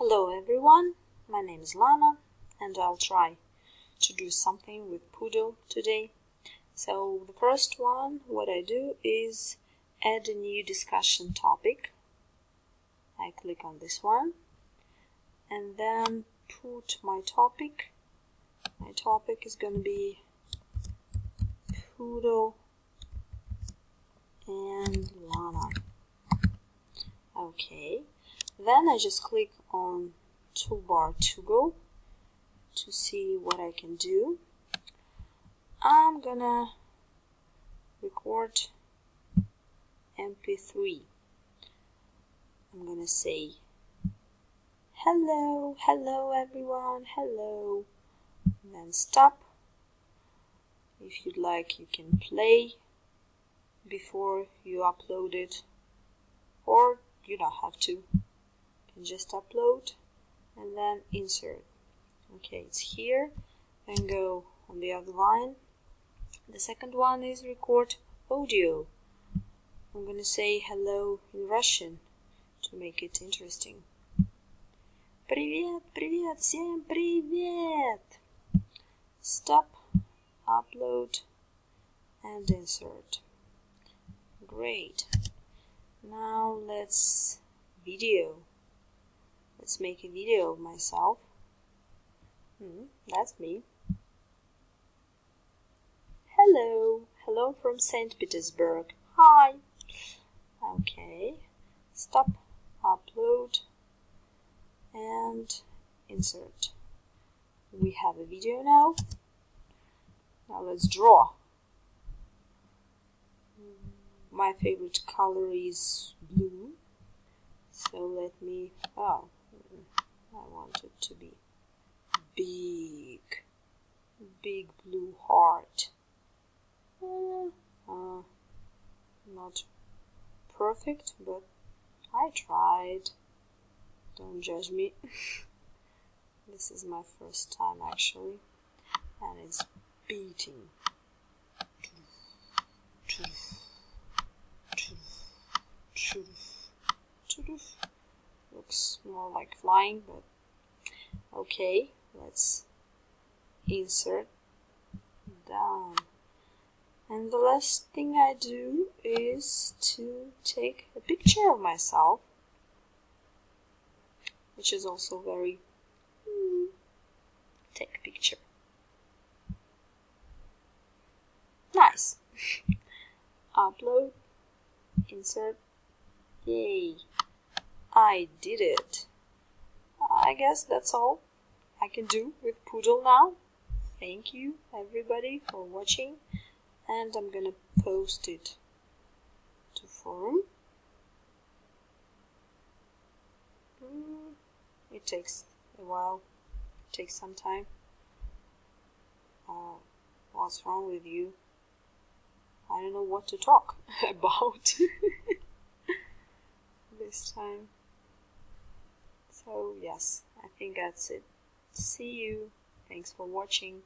Hello everyone, my name is Lana and I'll try to do something with Poodle today. So the first one, what I do is add a new discussion topic. I click on this one and then put my topic. My topic is going to be Poodle and Lana. Okay, then I just click on toolbar to go to see what I can do. I'm gonna record MP3. I'm gonna say hello everyone, hello, and then stop. If you'd like, you can play before you upload it, or you don't have to. You can just upload and then insert. Okay, it's here. Then go on the other line. The second one is record audio. I'm gonna say hello in Russian to make it interesting. Привет, привет, всем привет! Stop, upload, and insert. Great. Now let's make a video of myself. That's me. Hello from St. Petersburg. Hi. Okay, stop, upload, and insert. We have a video now. Now let's draw. My favorite color is blue, so let me, I want it to be big blue heart. Not perfect, but I tried. Don't judge me. This is my first time actually, and it's beating. Looks more like flying, but okay, let's insert down. And the last thing I do is to take a picture of myself, which is also very take a picture. Nice. Upload, insert. Yay, I did it. I guess that's all I can do with Poodle now. Thank you everybody for watching, and I'm gonna post it to forum. It takes a while, it takes some time. What's wrong with you? I don't know what to talk about this time. So yes, I think that's it. See you. Thanks for watching.